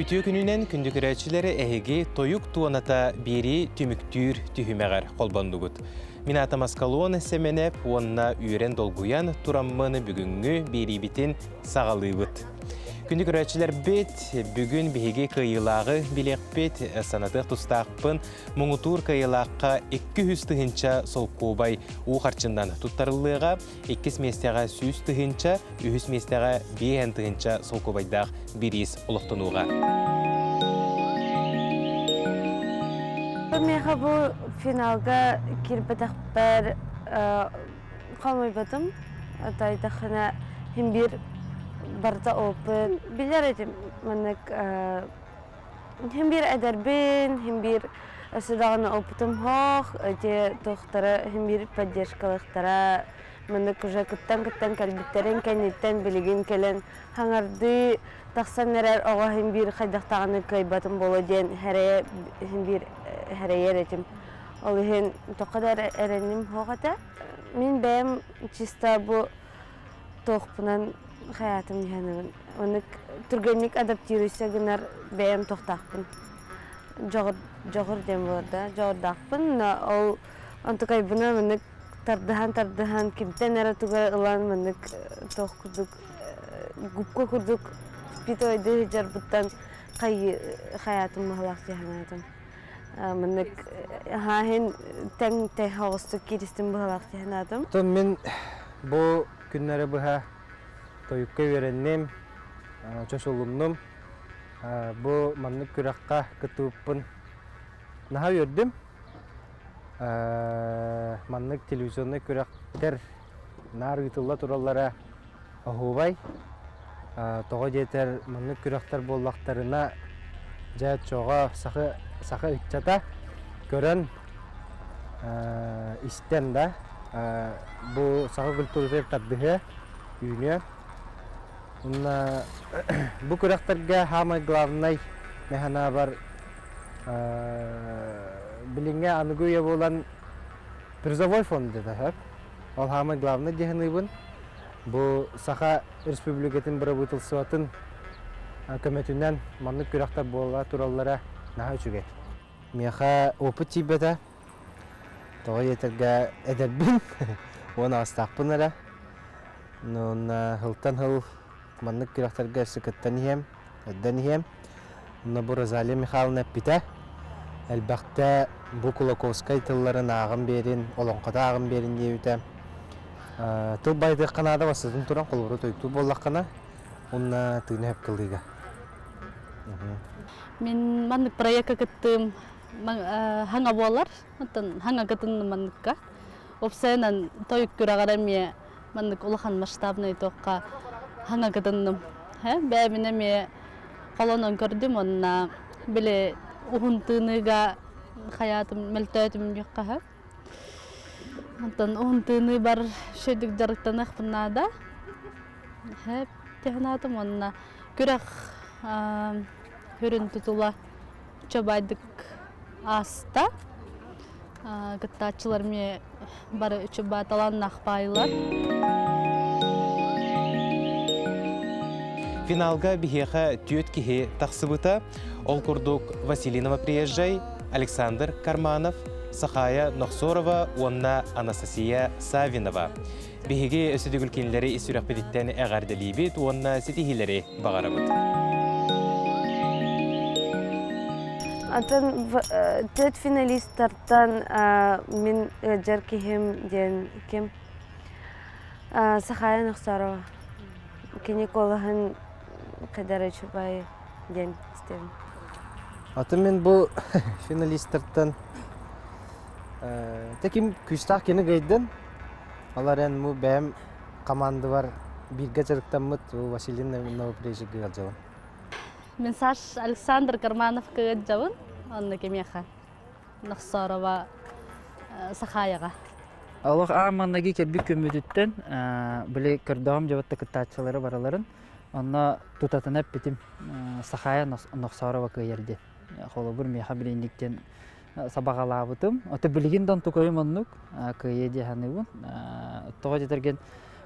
Ütü gününen kündükürәçilere ehegi toyuk tuanata biri tümüktür tühümeğer kolbandugut. Minata maskalon semenep onna üren dolguyan turammını bügüngü biri bitin sağalıybıt. Kündükürəçilər bet bugün bihigi kıyılağı bilek bet sanatı tustaqpın muğutur kıyılaqqa 200 tıhınca solqubay u harçından tuttarıllığa 2 mesteğe süz tıhınca 3 mesteğe 1 tıhınca solqubaydaq biris uluqtanuğa. Meha bu finalga kirpetaqbar qalmaybadım. Ataydaxına hem bir barda open bilir edim manak hem bir ederbin hem bir sıdağına oputum hoq de toxtara hem bir поддержкалыктара manak уже kıttan kalbitlerin kennetten bilgin kelen hangardı taqsan nerer oğa hem bir qaydaqtağını kaybatım bolu den hereye hem bir hereye edim olihin toqadar erenim hoqata min bem çista bu toqpunan hayatım yanımın. Onu türgenlik adaptiruйся gınar beyim toxtaqpın. Joğur dem orada, joğurdaqpın. O antıkay buna mınık tardıhan kimten era tuga ılan mınık toxkuduk, gupka kurduk. Pitoydu hicarbıttan hayatım mahlaqtı yanaydım. Mınık hahin ten tehağıstı kiristim mahlaqtı yanaydım. Min bu günlere buha toyukka öğrendim, çoşulumnum. Bu manlık kürakka kıtıpın naha gördüm. Manlık televizyonda kürakter nar yutulla turallara ahubay. Toğa jeter manlık kürakter bollaklarına jayat çoğa sakı içata gören isten de bu sakı kültürü tabihe yünü. Bu kürakterge hamay главный mehana var bilinge anıgıya bolan Призовой фонд dedi hep. Ол hamay главный dehiniybın. Bu Saha Respublikatin bırakılsıvatın kömetinden manlık kürakter bola turallara naha üçüge. Meha oput tibede toğa yeterge ederbin. Onu astaqpın ara. Nuna hıltan hıl manlık kürakterge sıkıttan hem, edden hem. Nuna bu Rozaliya Mikhailовна pite. Elbaqta bu Kulakovskay tılların ağın berin, olonqada ağın berin deyüte. Tıl baydı qanada basıdın turan qoluru toyuktu bollaqana. Ona tığını hep kıldığıga. Min manlık proyekta gittim. Hanga bolar, hanga gittim manlıkka. Opsenan toyuk kürağaramiye manlık ulahan masштабный toqqa hanga gittim. Bäbine me qolonon gördüm onna bile uhuntыныга hayatım meltötüm yoqqa. Ondan uhuntыны бар şöydük jarıktanaq bunada. Hep tehnadım onna kürak hörün tutula çabaydık asta. Gıttaçılar me bar üçü batalan naqpaylar. Финалга бихеха түйет кихи тақсыбыта, ол курдук Василинова приезжай, Александр Карманов, Сахая Нохсорова, онна Анастасия Савинова. Бихеге өсүдүгүл кинлери исүрәкпедиттен әғарделибит, онна сетихилери бағарабыт. Атын төт финалисттардан мен жар кихим ден кем Сахая Нохсорова. Кинеколахын kadar çubay den istedim. Atım ben bu finalistlerden tekim küstah kene gayden. Alaren bu benim komandı var. Bir geçerlikten mut Vasilin Novoprejik galjavan. Min saç Alexander Karmanov galjavan. Anna kemiyaha. Naqsarova Sahayaga. Allah amanagi kelbik kömüdütten bile kırdağım cevapta kıtaççıları baraların. Ona tutatınıp bitim Sahaya Naqsarova kıyerdi. Xolobur meha bilinlikten sabağalabıtım. Ata bilginden tukayım onluk kıyedi hanıbın. Toğa jetergen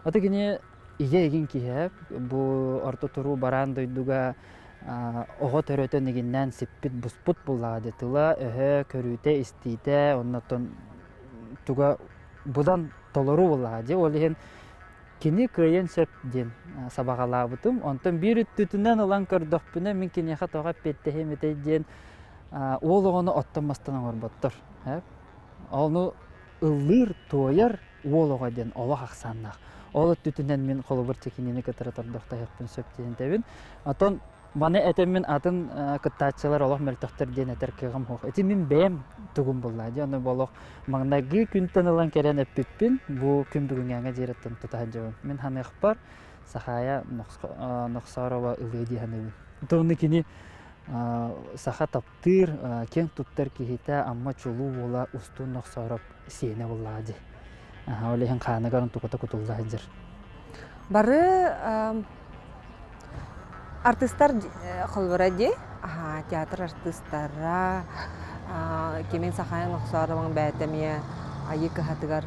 ata gine iye egin ki hep bu orta turu baran doyduga Оҕо төрөтө нигиннен сиппит буспут буллаады тыла өһө көрүүтэ истиите оннотон туга будан толору буллаады ол иһин кини кыйын сөп ден сабагалаабытым онтон бир үттүтүнөн ылан көрдөхпүнө мин киниэхэ тоҕа петтехемете диэн ол оҕону оттоммастан оҥорботтор ону ыллыыр туойар уол оҕо диэн олох ахсааннаах ол үттүтүнөн мин холубур чекинини кытары тордохтайыппын сөп диэнтебин отон маны этеммин атын кыттаачылар олох мөлтөхтөр диэн этер кыгам хуох эти мин бэм тугум буллаади ону болох маңнагы күнтен ылан керен эппиппин бу күн бүгүнгәңе жиреттен тутаажабын мин ханыхпар сахая нохсарова ылыди ханыбын тоны кини саха таптыр кең туттар кихите амма чулуу бола устун нохсаров сене буллаади олехин ханыгарын туката кутулдаажыр бары артисттар холборади театр артисттара кемен сахайын оксарымын бәтемие айы кыхатыгар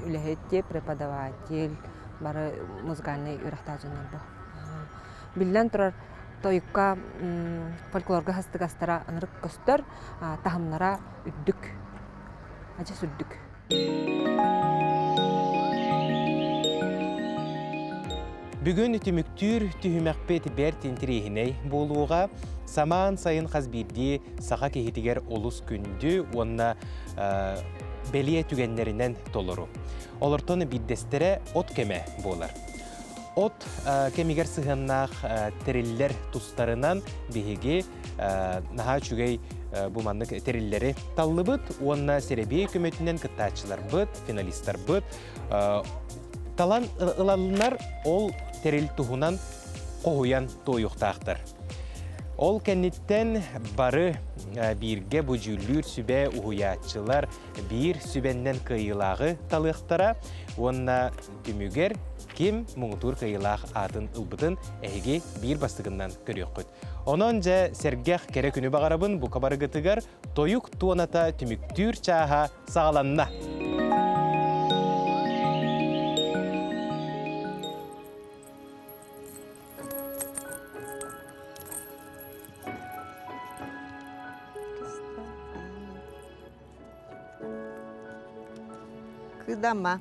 үлэхетте преподаватель бары музыкальный үрахтажынар бу билден турар тойукка фольклорга хастыгастара анырык көстөр тахымнара үддүк ача сүрдүк Бүгін түміктүр түхімәқпет бәр тентірейіней болуға саман сайын қазбирді сақа кехетігер олыс күнді онна бәлие түгенлерінен толыру. Олыртоны биддестері от кеме болар. От кемигер сығыннақ тәреллер тұстарынан бігеге наға чүгей бұманлық тәреллері таллы бұд, онна серебей көметінен кыттачылар бұд, финалистар бұд. Талан ылалынар ол терил туһунан қоғуян тойуқтақтыр. Ол кәнниттен бары бирге бұжүллүр сүбе уһуячылар бир сүбеннен кыйылағы талықтыра, онна түмүгер ким мұңытур кыйылақ атын ылбытын әйге бир бастығынан көріққыд. Онон жа сергех кере күні бағарабын бұқа барығытығар тойук туоната түміктүр чаға сағаланна. Kıdama.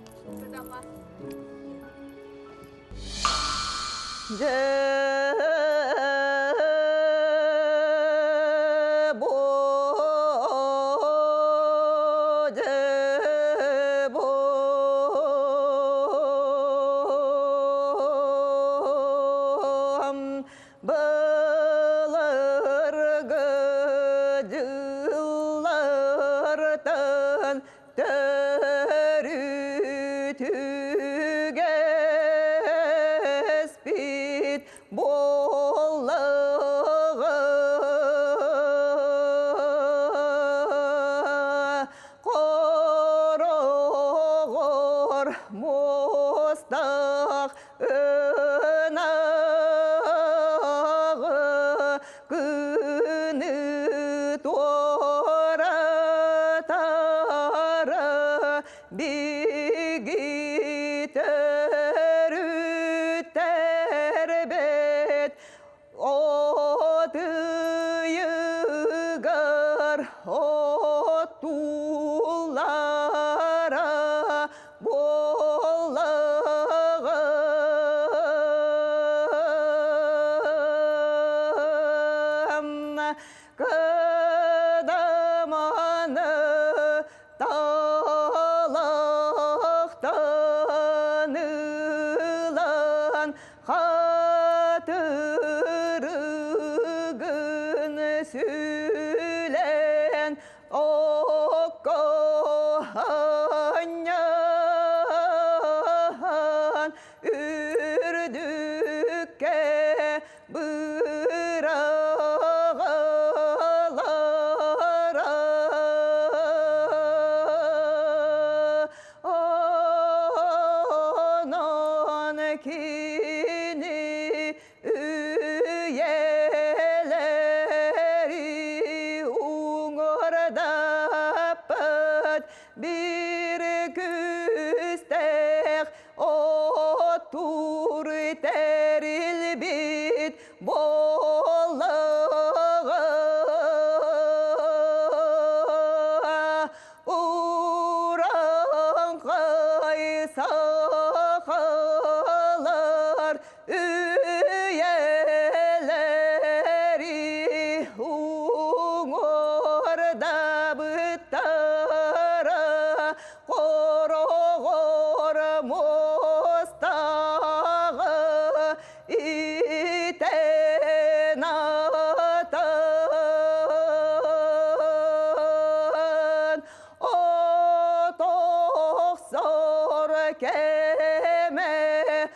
keme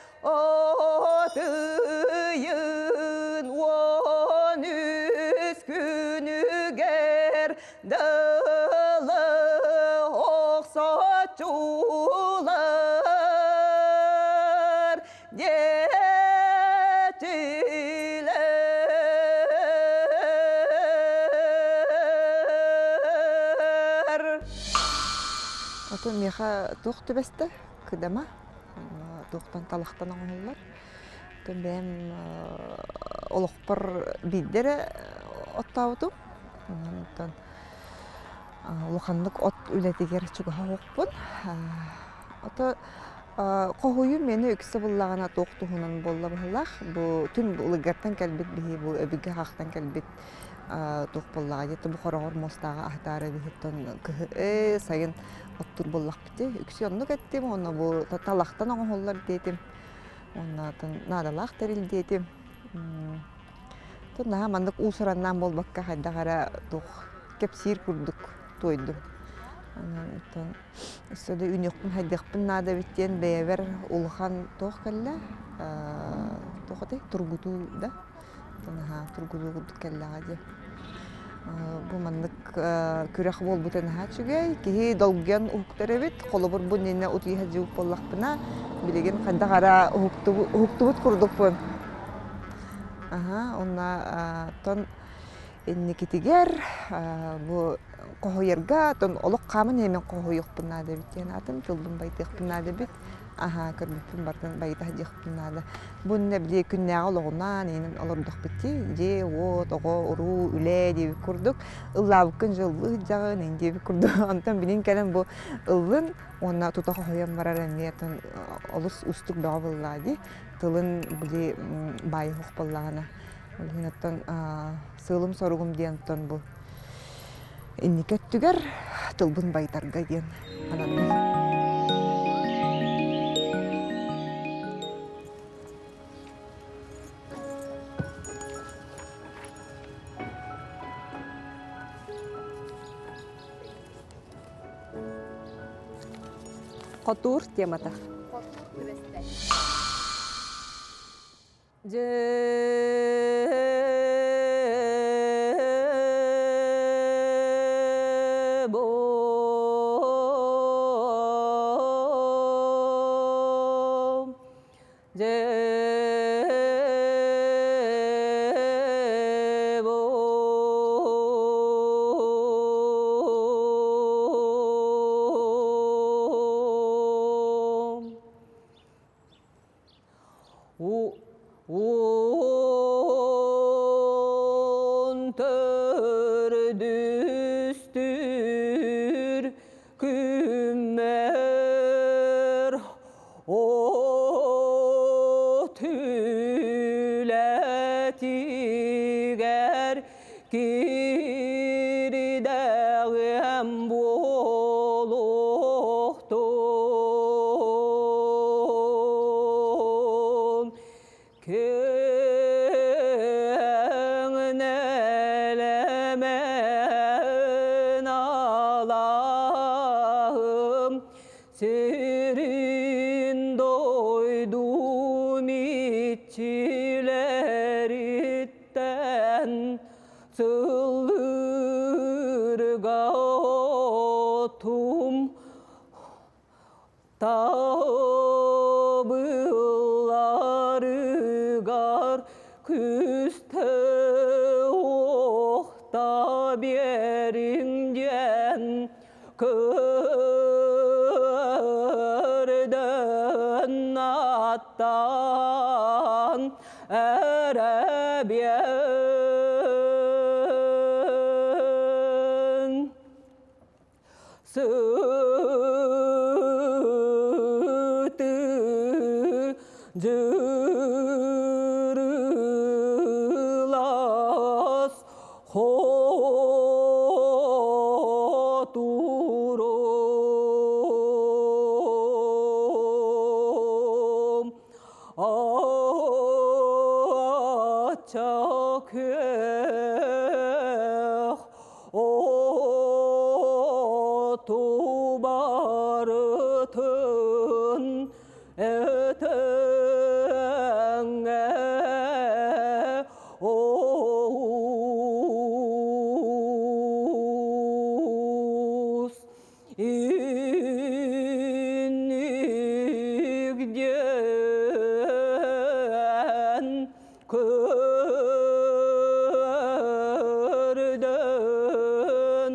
otıyın on üskünü gerdalı oksatçular getiler. Ото меха тух төбесте кыдама тухтан талахтан оңоллар. То бем олохпор биддере оттауту. Онтон улаханлык от үлетигер чугаха окпун. Ото кохую мени үксе буллагана токтухунан болла буллах. Бу түн булгаттан калбит бихи бу өбүгө хактан калбит тух буллага. Бу хорогор мостага ахтары бихиттон сайын оттур боллак бити. Үксе онну кеттим, онна бу талахтан оңоллар детим. Оннатын надалах терил детим. Тонна мандык усураннан болбакка хайдагара тух кепсир курдук тойду. Оннан сөдө үнөкпүн хайдыкпын нада биттен бэвер улхан тох келле. Тохоте тургуту да. Тонна тургуту курдук келлага. Бу мандык күрәх бол бутен хачугай ки долген уктаребит колобур буннене ути хаҗу боллакпына билеген кандагара уктубут курдукпун. Онна тон инникитигер бу кохойерга тон олок камын эмен кохойукпына да биттен атым жылдын байтыкпына да бит. Көрбүппүн бартын байта жыкпына да. Бунне биле күннәгә ологунан энин олордук битти. Же о того уру үле дип курдук. Ыллабыкын жылы жагын энди дип курдук. Антан билин келен бу ыллын онна тута коям барар эмнетен олус устук бабыллади. Тылын биле бай хокполлагана. Олгенаттан сылым соругум диентон бу. Инникеттүгер тылбын байтарга диен. Анан Котур темата. Tubarıtın Oğuz inigden körden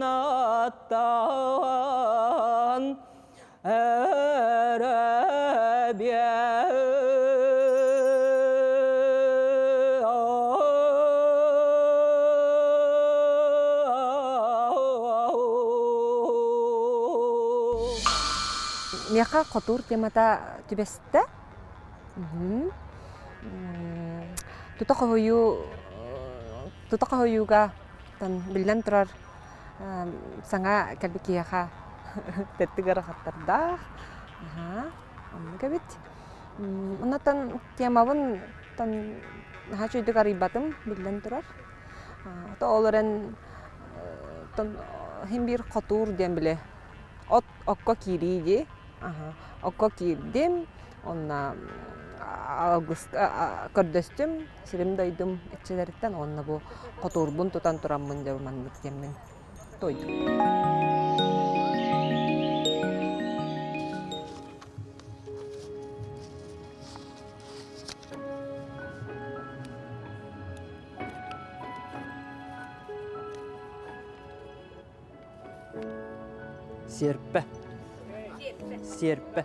attan Меха котур темата түбесте. Тута хойюга тан билен турар саңа калбикияха теттигер хаттарда. Онга бит. Онатан темабын тан хачуйдук арибатым билен турар. Та олорен тан химбир котур дем биле. От окко кириги. Окко кирдим. Онна көрдөстүм, сирим дойдум этчелерден онна бу котурбун тутан тураммын деп мандык теммен тойдум. Серпе. Серпе.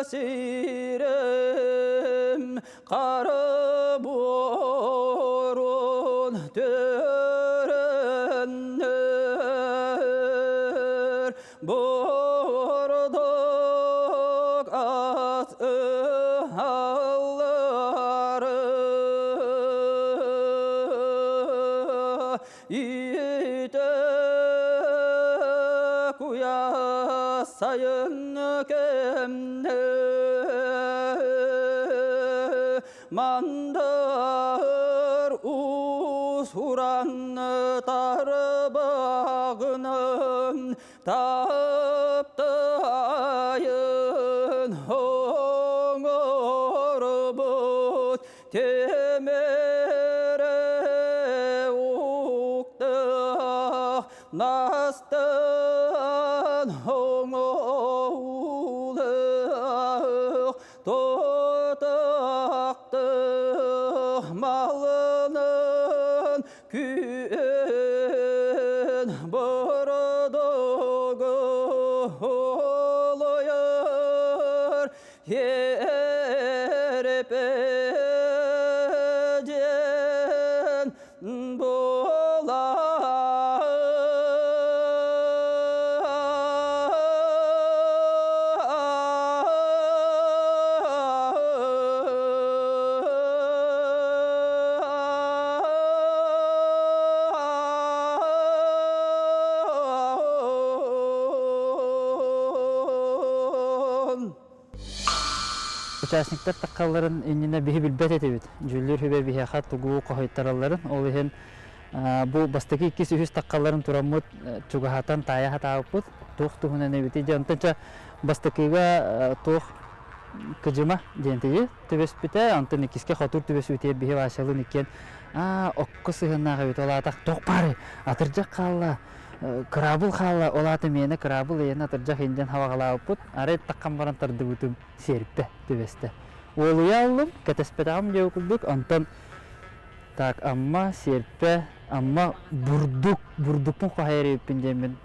Sirem kara borun törenler bordok at halları ite kuyasayın kemne mandar usuran tarbağının taptayın hoğorbut temere ukta nastan hoğoğuluk totaktı malının küün bordogu oluyor yerpecen Участниктар таккалларын иннене биһи билбет этебит. Жүллөр хүбе биһиха тугуу кохойттаралларын ол иһин бу бастаки 200 таккалларын тураммыт чугахатан тая хатааппыт тух тухунан эбити жантанча бастакыга тух кыжыма дентеги төбеспите антын икиске хотур төбес үтер бихи башалын икен окко сыгыннага бит олатак токпары атыржак калла крабыл калла олаты мени крабыл ен атыржак инжен хавагалааппут ары таккан баран тардыбытым серипте төбесте олуялым кетеспетагам жеукулдук антон так амма серпе амма бурдукпун кохайриппин демен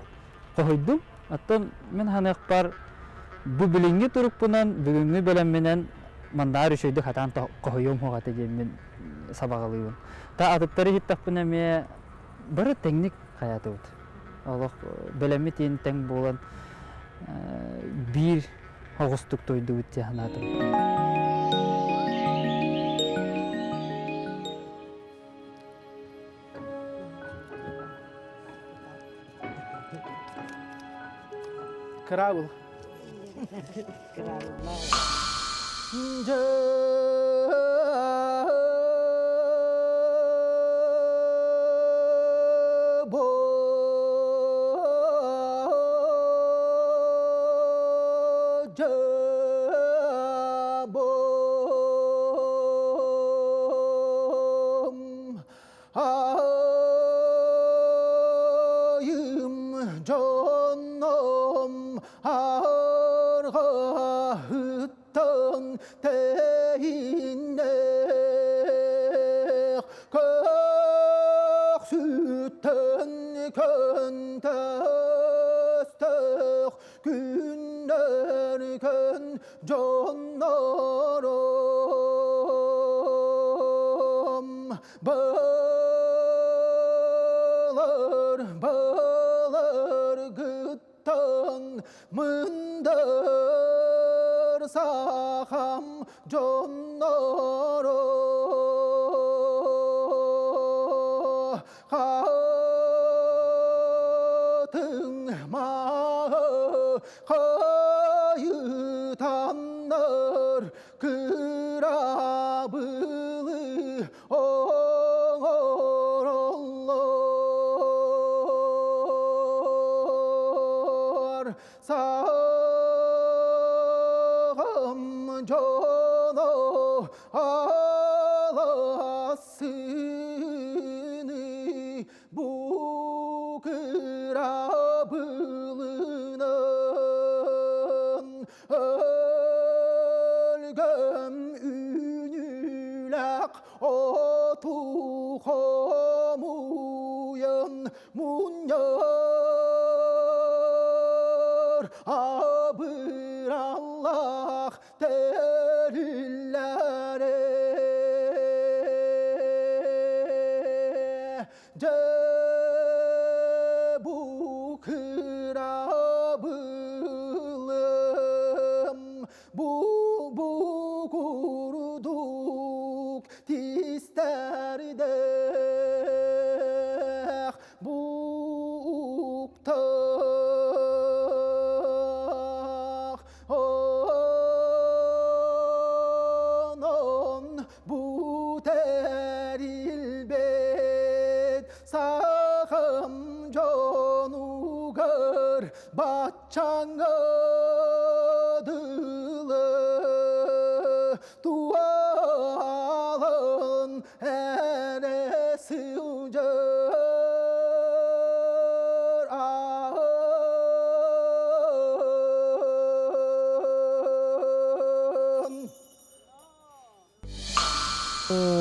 койдум аттан мен ханыкпар бу билинги туруппунан бүгүнгү белем менен мандар үшөйдү хатан койом хогаты демен сабагалыйбын та атыптары хиттаппын эме бары теңник хаятыбыт олох белеми тиин тең болан бир огустук тойдубут жаханатым Крабыл.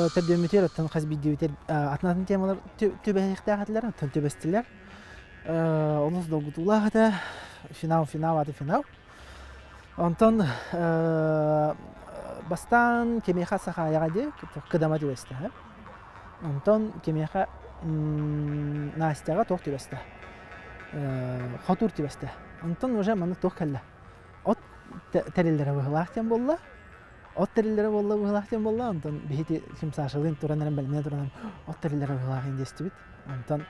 Тәбдемитер оттан хазбиддевитер атнатын темалар төбәхтәхәтләр, оттан төбәстеләр. Онус долгутулахата финал. Онтан бастан кемеха сахаягаде кыдама төбәсте. Онтан кемеха Настяга тох төбәсте. Хатур төбәсте. Онтан уже маны тох калла. От тәрелләре вахлахтан булла. От тәрелләре булла вахлахтан булла. Онтан бихити ким сашылын тураннан белмәне тураннан от тәрелләре вахлахын дистибит. Онтан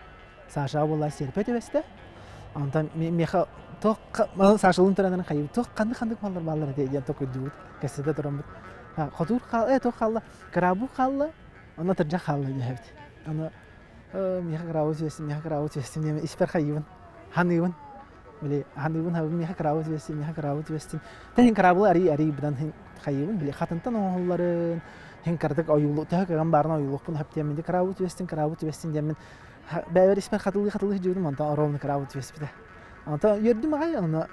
саша булла серпе төбәсте. Онтан меха тох сашылын тураннан кайып тох канды маллар баллар деген тох күдүт. Кәсәдә турам. Хатур калла, тох калла, крабу калла. Ана тәрҗә калла дибит. Ана меха крабу төбәсте, деме испер кайыбын. Ханыбын. Bile hanımın habim miha kravut vestin. Tehin kravul ari bidan hin kayıbın bile katıntan oğulların hin kardık oyulu tehkagan barna oyulu bun hep diyemin kravut vestin diyemin. Bäwer ismen katıllı jürdüm anta orolnu kravut vespide. Anta yerdüm ay ana.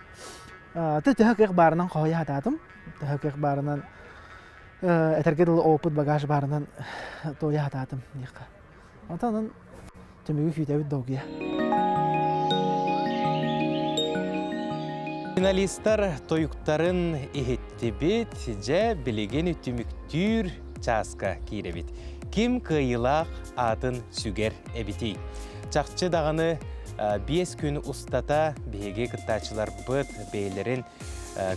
Tehkak barnan koya hatadım. Tehkak barnan etergedil oput bagaj barnan toya hatadım. Anta onun tümüğü hütevi doğuya. Finalistler toyuktарын ihettibit je bilegen ütümüktür çaska kirebit. Kim kıyılaq atın süger ebiti. Çakçı dağını 5 gün ustata bege kıttaçılar bıt beylerin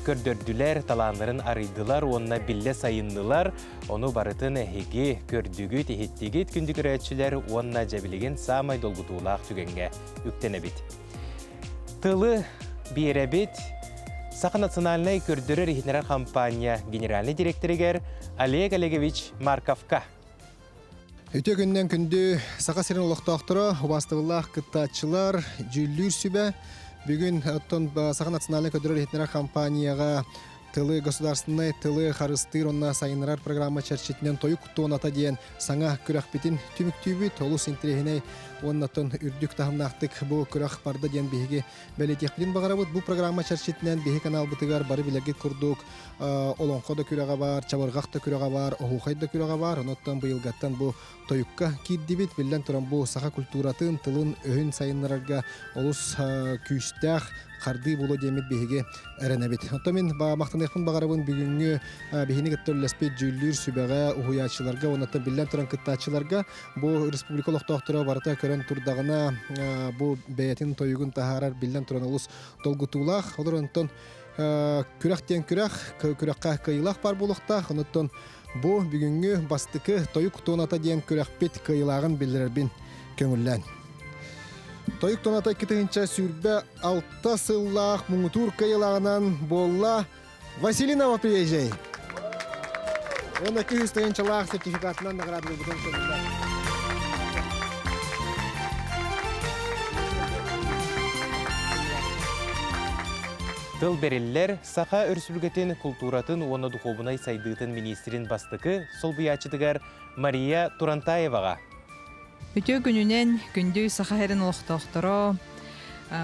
kördördüler, talanların arıydılar, onunla bille sayındılar. Onu barıtın ehegi, kördügüt, ehettigit kündük üretçiler onunla cebiligen samay dolgutulaq tügenge üktenebit. Tılı birebit Saha Naциональной kördürü rehitnerer kampanya generalni direktoriger Oleg Olegovich Markovka. Öte günden kündü Saha Siren Oloqtaqtıra ubastığılaq kıttaçılar jüllür sübe. Bugün Saha Naциональной kördürü rehitnerer kampanияға Тылы государственный, тылы харыстыр, онна сайынырар программа чарчетінен тойық туоната дейін саңа күрәқпетін түміктүйбі, толус интерегіней оннатын үрдік тағымнақтық бұл күрәқ барды дейін бейге бәлетекпетін бағарабыд. Бұл программа чарчетінен бейге канал бұтығар бары білергет күрдік, олонқо да күрәға бар, чабырғақ да күрәға бар, оғуқай да күрәға бар, оноттан бұйылғаттан бұл тойыққа кейдебет, білден тұран бұл сақа культуратын, тылын өйін сайынырарға олыс күйістәқ, қарды болу демет бейге әрінәбет. Отто мен мақтанайқын бағарабын бүгінгі бейіні кеттерлеспет жүллер сүбәға ұхуячыларға, онаттан білден тұран кыттачыларға бұл республикалық тоқтыра барыта көрін тұрдағына бұл бәйетін тойығын тахарар білден тұран олыс толғытулақ. Олар онттан күрәқтен күрәққа кайылақ бар болықта. Онаттан бұл бүгінгі бастықы тойық тоната дейін күрәқпет кайылағын білдірербін көңіллән. Тойық тоната кетігінші сүрбе 6 сыллақ мұңытур кайылағынан болла Василинова приезжай. Он 200 лақ сертификатынан награды бұтын шөлінде. Тыл береллер Саха өрсүлгетін культуратын оны духовынай сайдыытын министрин бастықы сол бұячытыгар Мария Турантаеваға. Үтө күнүнен күндү сахарин олохтоохторо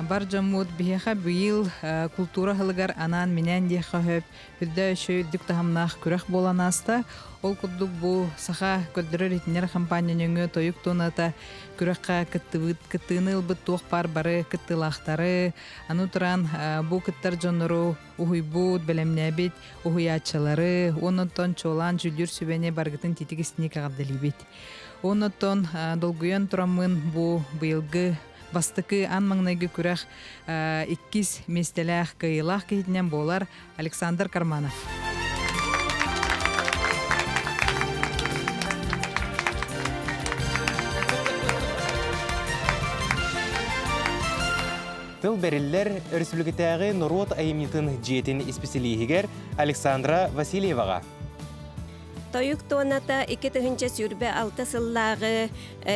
бар жаммут бихеха быйыл культура хылыгар анан менен дихе хөп үрдө шөйдүк тахамнах күрэх боланаста ол курдук бу саха көддөрөр итнер компанияныңы тоюк тоната күрэхка кыттыны ылбыт туох пар бары кыттылахтары ану туран бу кыттар жоннору ухуйбут белемнебит ухуячылары онотон чолан жүлүр сүбене баргытын титигисини кагадылыбит. Онотон долгуян турамын бу быйылгы бастыкы анмаңнайгы күрэх 2 местелях кайылах кейтінен болар Александр Карманов. Тыл бериллер республикатағы Норот айымнитын жетин испеселиегер Александра Васильеваға. Тойук тоната 2 сүрбе 6 сыллағы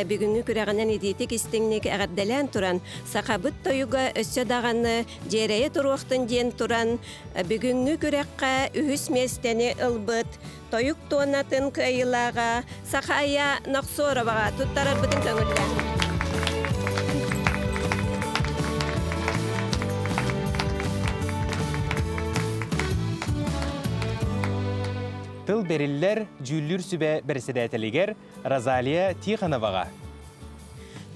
бүгінгі күрәғінен едетік істіңнік әғаддәлән тұран. Сақабыт тойуға өссө дағаны жерейе тұруқтын ден тұран. Бүгінгі күрәққа үхіс местені ылбыт. Тойук тонатын кайылаға сақая нақсороваға тұттарар бұтын көңілден. Тыл бериллер жүллүр сүбе берседәтелигер Розалия Тихоноваға.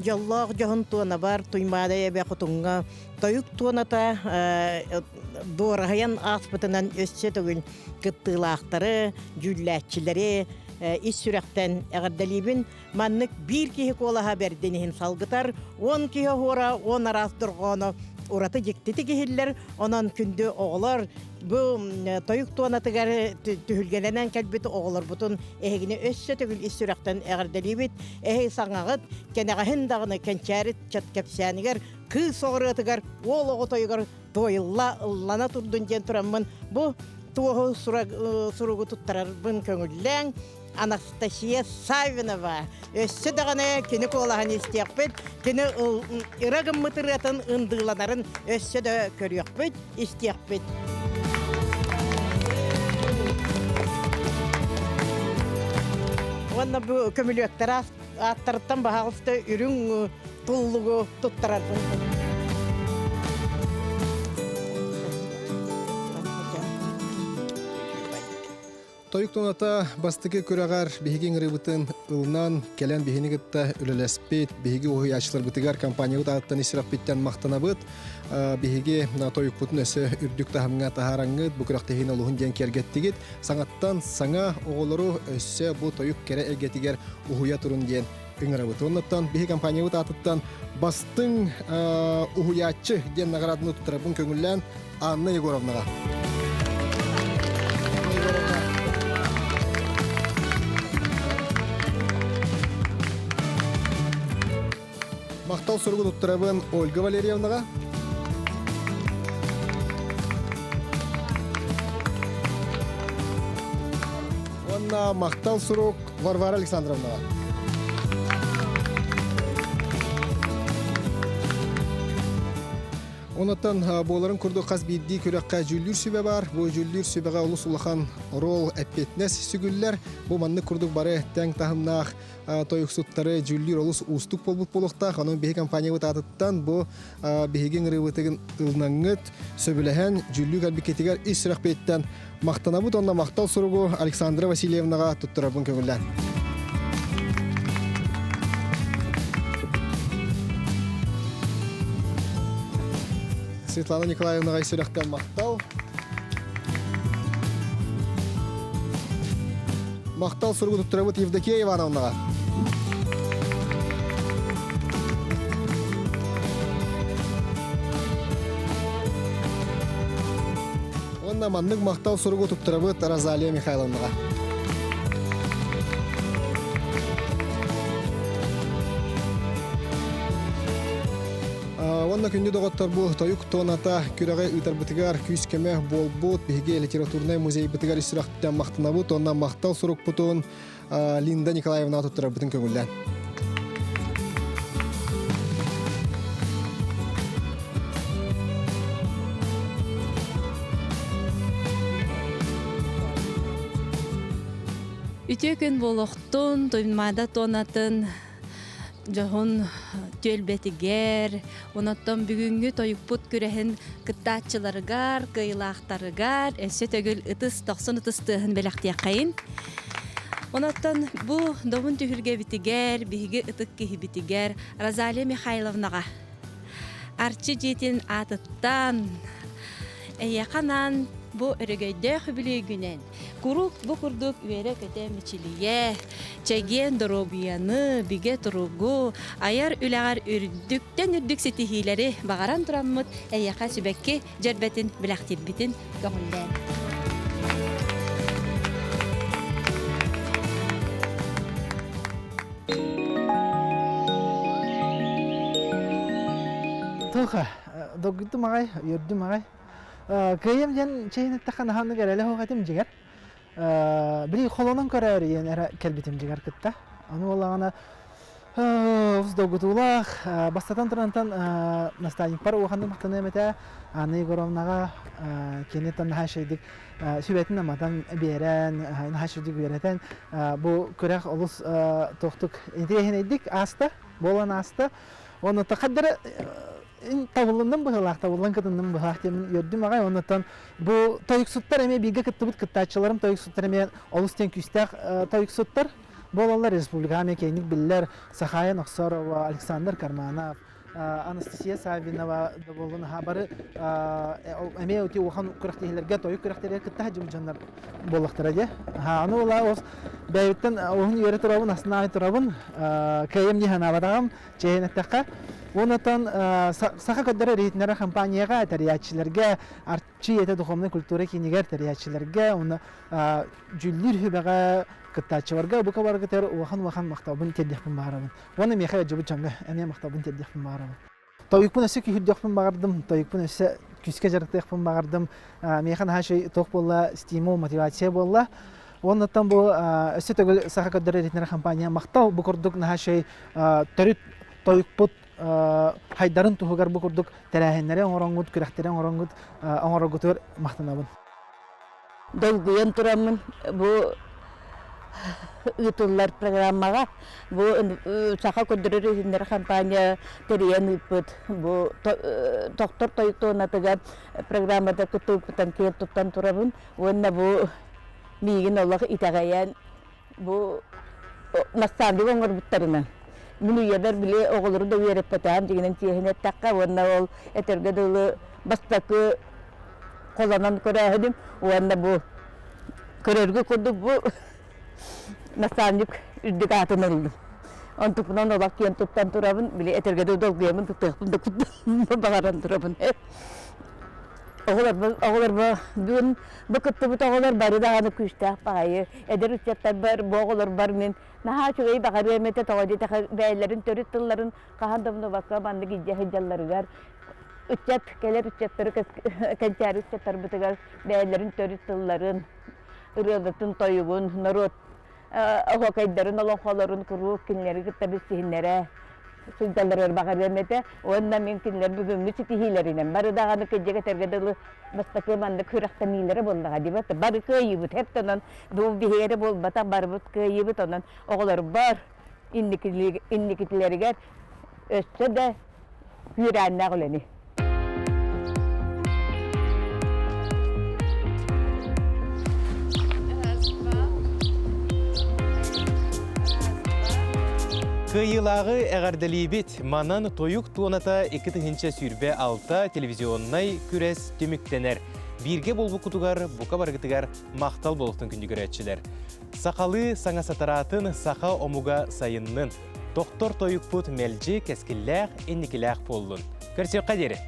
Жаллах жаһын туана бар туймада ябе кутунга тойук туаната дораян аспытынан өссө түгүл кыттылактары жүлләчиләре ис сүрәктән әгәрдәлибин маннык бир киһи кола хәбәрденен салгытар 10 киһи хора 10 арас торгоны ураты жектети киһилләр онан күндө оглар бу тойук туанатыгар түһүлгәләнән кәлбете оглар бутун эхигине өссө түгүл ис сүрәктән әгәрдәлибит эхи саңагыт кенәгәһен дагыны кәнчәрит чаткәпсәнигәр кы согырытыгар ол ого тойгар тойылла лана турдун ден тураммын бу туого суругу туттарар бын көңүлләң Анастасия Савинова. Өссі дағаны кені қолағын істеқпет, кені ырағын мұтыратын ұндыланарын өссі де көріқпет, істеқпет. Онна бұл көміліктер аттарыттан бағалысты үрін тұллығы тұттаратын. Тойук тоната бастыгы көрәгәр биһиген рыбытын ылнан келен биһини гытта үлелеспет биһиги уһуячлар бытыгар компания аттан исрап биттен мактанабыт биһиги тойук бутун өсө үрдүк тахамга тахараңыт бу кырактыгын улуһун ден кергеттигит саңаттан саңа оголору өссө бу тойук кере эгетигер уһуя турун ден ыңырабыт. Оннаттан биһи компания аттан бастың уһуячы ден наградны тутрабын көңүллән Анна Егоровнага. Мақтал сұрғы тұттырабын Ольга Валерьевнаға. Онна мақтал сұрық Варвара Александровнаға. Онаттан боларын күрді қаз бейді көрекқа жүлдір сөбе бар. Бұл жүлдір сөбеға ұлыс ұлақан рол әппетнес сүгіллер. Бұл манны күрдік бары тәң тағымнақ тойықсуттары жүлдір ұлыс ұстық болбут болуқтақ. Оның бейі компания өтатыттан бұл бейген рывытығын ұлнаңыт сөбіліген жүлдір әлбекетігер үсірақ бейттен мақтанабыт. Онна мақтал сұрығы Александра Васильевнаға тұттырабын көңілден. Светлана Николаевнаға сөректен мақтал. Мақтал сұрғы тұттырабыт Евдокия Ивановнаға. Онна манның мақтал сұрғы тұттырабыт Розалия Михайловнаға. Онна күнді доғыттар бұл тойук тоната күрәғай ұйтар бұтығар күйіс кеме бол бұт бігеге литературнай музей бұтығар үсірақтен мақтына бұт. Онна мақтал сұрық бұтын Линда Николаевна тұттыра бұтын көңілден. Үтө күн болуқтун, тоймада тонатын, жоғын төлбетігер, онаттан бүгінгі тойықпут күрәхін кыттатчыларығар, кыйлақтарығар, әсі төгіл ұтыс, тоқсын ұтыстығын бәліқтия қайын. Онаттан бұл домын түхірге бітігер, бігі ұтық кейі бітігер Розалия Михайловнаға. Арчы жетін атыттан, әйеқанан бұл өрігейді хүбілігінен. Күрік бұл күрдік үйері көте мечілие, чәген дұробияны, біге тұруғу, аяр үләғар үрдіктен үрдік сетихилері бағаран тұраммыд әйеқа сүбәкке жәрбәтін біләқтер бітін көңілден. Тоха, доггиту мағай, үрді мағай. Кайым жан чейін әттіқан ағаны кәрәлі хоғатым жігер. Білі қолонын көрәр ең әрі кәлбетім жігер күтті. Оны олағана доггитулақ, бастатан тұрантан настайник пар оғанды мақтаны әмәті Анна Егоровнаға кенеттен наға шейдік сөбетін аматан берен, наға шейдік беретен бұл көрәқ олыс тоқтық интегейін едік асты, болан асты. Оны тақаддары Тавылынан бұғылақ, тавылан кытынан бұғылақ демін өрдім ағай, онытан бұл тойықсуттар әме бейге күтті бұд күттачыларым тойықсуттар әме олыстен күстәқ тойықсуттар. Бұл олар республика әме кейінік білілер Сахая Ноксорова, Александр Карманов, Анастасия Савинова болын хабары әме өте оған күрақтегілерге тойық күрақтегілерге күтті әжім жандар болықтыр әде. Аны ола оз бәйбіттен оғын үйері тұрабын, астына ай тұрабын, кәйім нехана батағым, чейін әттәққа. Онытан саха көддері рейтінері компанияға, тәрияатчыларға, артчы еті дұқымны культура кейінігер тәрияатчыларға, оны жүлдір хүбәға кыттачыларға, бұқа барғы тәрі уахан мақтабын тәддіқпін бағарабын. Оны меқай өджібі чаңға әме мақтабын тәддіқпін бағарабын. Тойықпын өсі күйірдіқпін бағардым, тойықпын өсі күске жарықтықпын бағардым. Меқан хашай тоқ болла, стимул, мотивация болла. Оннаттан бу өссө төгөл саха көддөрө ретинер компания мактал бу курдук наха шей төрүт тойукпут хайдарын туһугар бу курдук терәһеннәре оңороңгут күрәхтерен оңороңгут оңорогутур мактанабын. Долгуян турамын бу ытыллар программага бу саха көддөрө ретинер компания терен ыппыт бу доктор тойуктуунатыгар программада кутуппутан кел туттан турабын. Онна бу мигин Аллах итагаян бу настанды оңор буттарына. Мину ядар биле оголору да вереп патам дигенен тиехне такка онна ол этерге дылы бастакы коланан көрәһидим. Онна бу көрөргө курдук бу настандык үрдүк олду. Онтупунан олак кен туттан турабын биле этерге долгуямын туттапын да кутту багаран турабын. Оғылар бүгін бұқытты бұт оғылар бары дағаны күштақ бағайы. Әдір үстеттар бар, боғылар бар мен. Наға чүгей бағар өйметі тоғады бәйлерін, төріт тылларын қағандымны баққа банды гиджа хиджаларығар. Үстет, келер үстеттары кәнчәрі үстеттар бұтығар бәйлерін, төріт тылларын, ұрылытын тойығын, народ, оғақайдарын, олоқаларын күру, кенлері күттабыз сihинлері. Сылдалар бағар өйметі, онна мен кенлер бүгінгі сетихилерінен. Бары дағаны кәджеге тәргеділі бастақы манды көріқтен елері болдыға дейбі. Бары көйібіт, хептонан дұл бігері болбата бары бұт көйібіт, онан оғылар бар, инникетілерігер өсті де үйрәніне құлені. Кыйылағы әғардалибет манан тойук туоната 2-тыгынча сүрбе алта телевизионнай күрес түміктенер. Бирге болбу кутугар, бука баргытыгар мақтал болуқтың күндігір әтшілер. Сақалы саңа сатаратын сақа омуга сайыннын. Доктор тойук пут мәлжі кәскілләқ, энникіләқ болуын. Көрсек қадері.